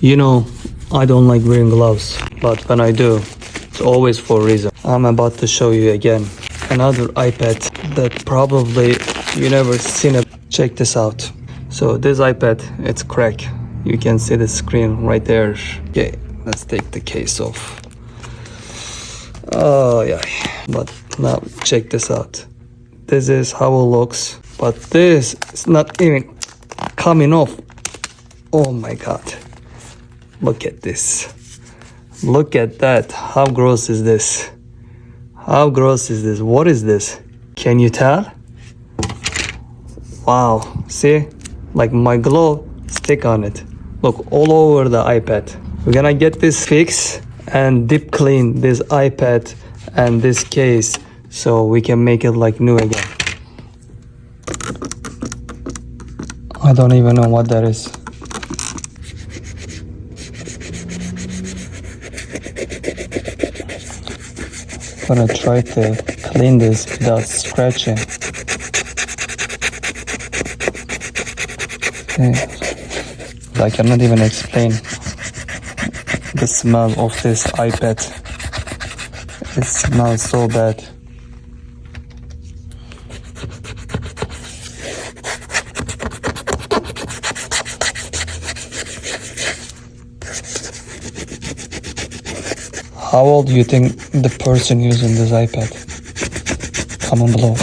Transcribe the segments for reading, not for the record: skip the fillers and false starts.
You know, I don't like wearing gloves, but when I do, it's always for a reason. I'm about to show you again another iPad that probably you never seen it. Check this out. So this iPad, it's cracked. You can see the screen right there. Okay, let's take the case off. Oh yeah, but now check this out. This is how it looks, but this is not even coming off. Oh my god, look at this. Look at that. How gross is this? How gross is this? What is this? Can you tell? Wow, see, like my glove stick on it. Look, all over the iPad. We're gonna get this fixed and deep clean this iPad and this case so we can make it like new again. I don't even know what that is. I'm gonna try to clean this without scratching. Okay. I cannot even explain the smell of this iPad. It smells so bad. How old do you think the person using this iPad? Comment below.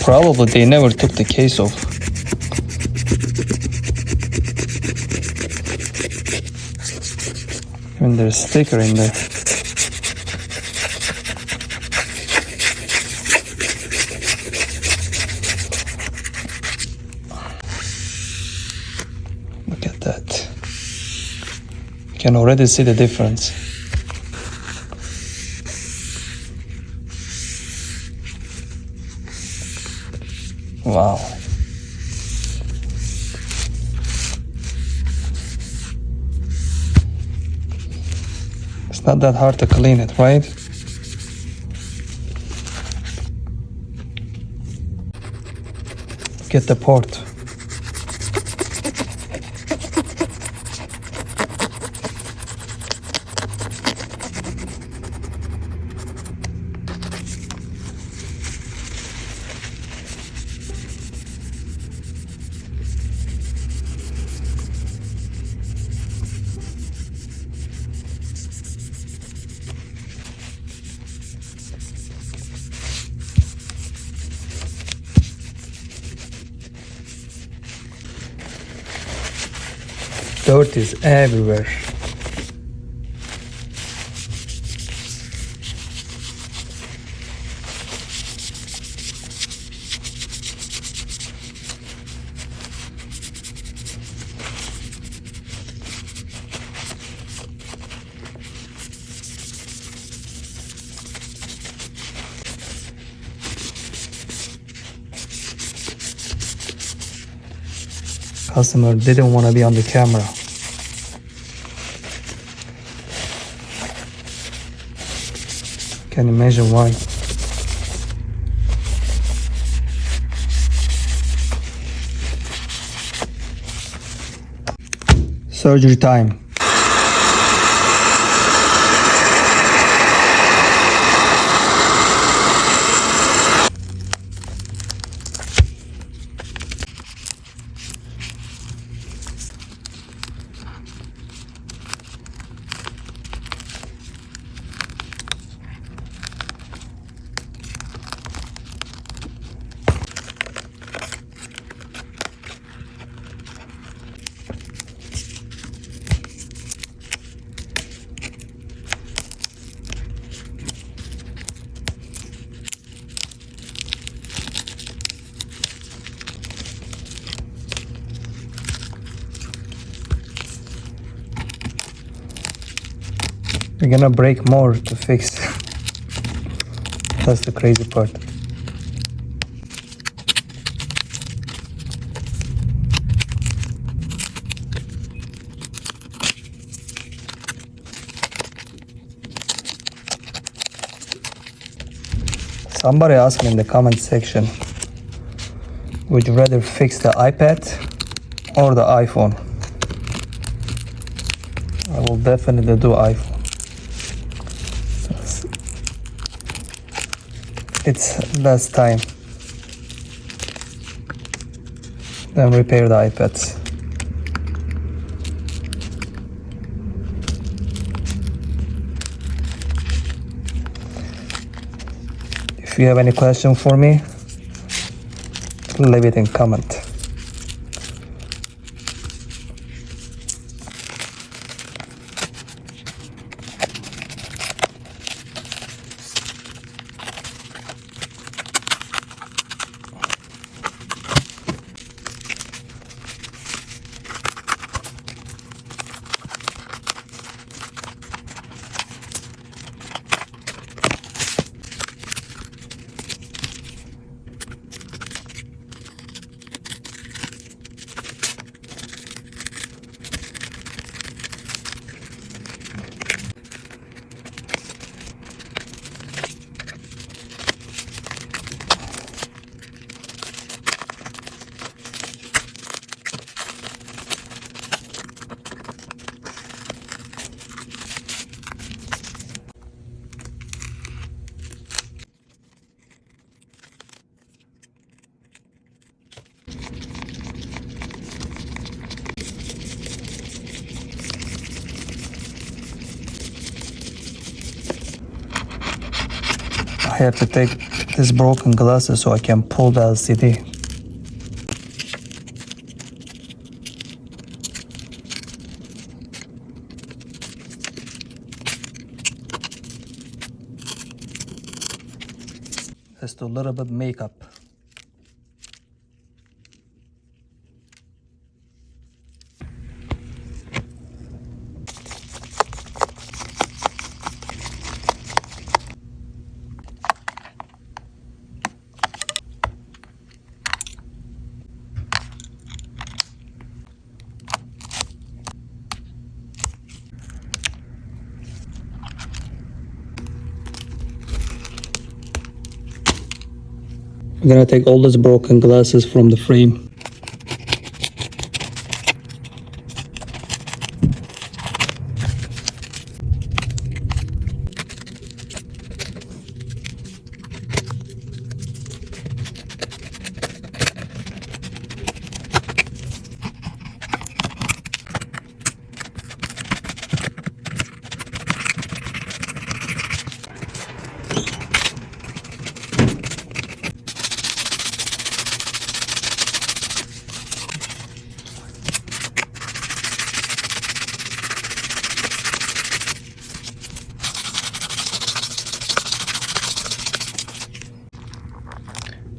Probably they never took the case off. Even there's a sticker in there. Look at that. You can already see the difference. Wow. It's not that hard to clean it, right? Get the port. Dirt is everywhere. Customer didn't want to be on the camera. Can you imagine why? Surgery time. You're gonna break more to fix. That's the crazy part. Somebody asked me in the comment section, would you rather fix the iPad or the iPhone? I will definitely do iPhone. It's less time than repair the iPads. If you have any question for me, leave it in comment. I have to take this broken glasses so I can pull the LCD. Let's do a little bit makeup. I'm gonna take all those broken glasses from the frame.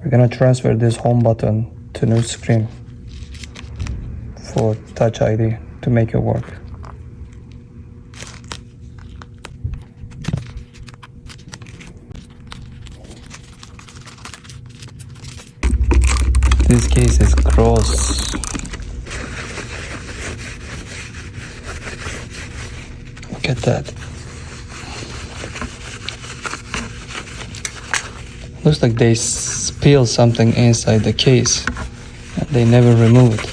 We're gonna transfer this home button to new screen for Touch ID to make it work. This case is gross. Look at that. Looks like they spill something inside the case and they never remove it.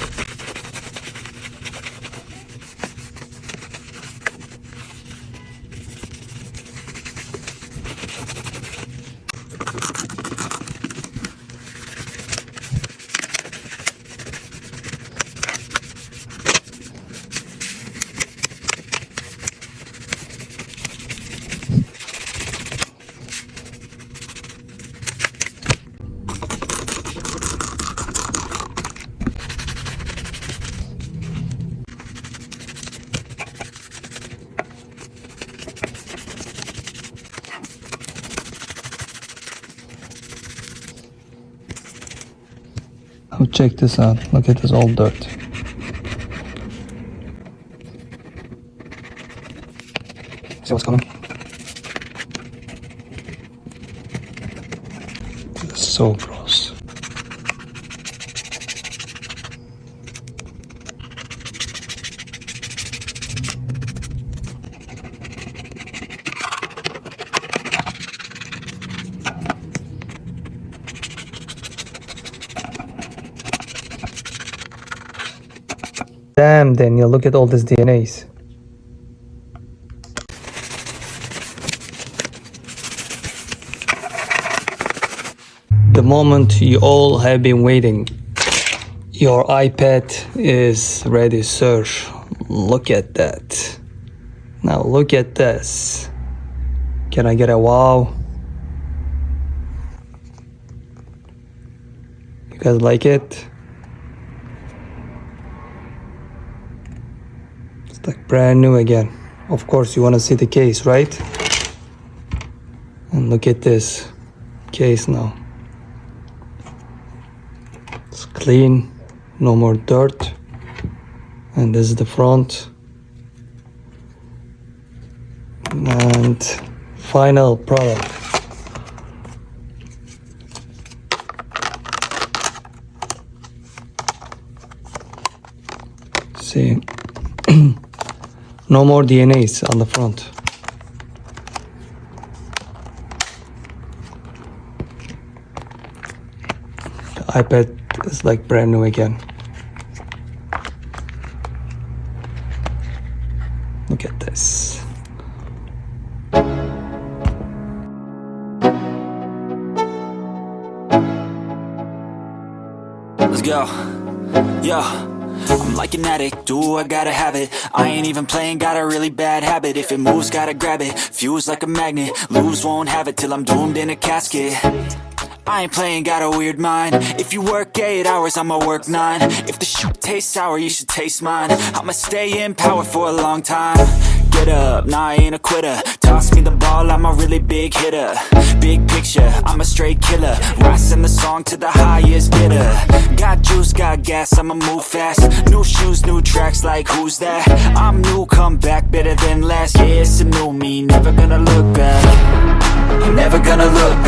Oh, check this out. Look at this old dirt. See what's coming? It's so gross. Damn, Daniel, look at all these DNAs. The moment you all have been waiting. Your iPad is ready, sir. Look at that. Now look at this. Can I get a wow? You guys like it? It's like brand new again. Of course you want to see the case, right? And look at this case now. It's clean. No more dirt. And this is the front. And final product. See, no more DNAs on the front. The iPad is like brand new again. Look at this. Let's go. Yo, I'm like an addict, do I gotta have it. I ain't even playing, got a really bad habit. If it moves, gotta grab it, fuse like a magnet. Lose, won't have it till I'm doomed in a casket. I ain't playing, got a weird mind. If you work 8 hours, I'ma work 9. If the shoot tastes sour, you should taste mine. I'ma stay in power for a long time. Get up, nah, I ain't a quitter. Toss me the ball, I'm a really big hitter. Big picture, I'm a straight killer. Rising the song to the highest bidder. Got juice, got gas, I'ma move fast. New shoes, new tracks, like who's that? I'm new, come back, better than last. Yeah, it's a new me, never gonna look back. I'm never gonna look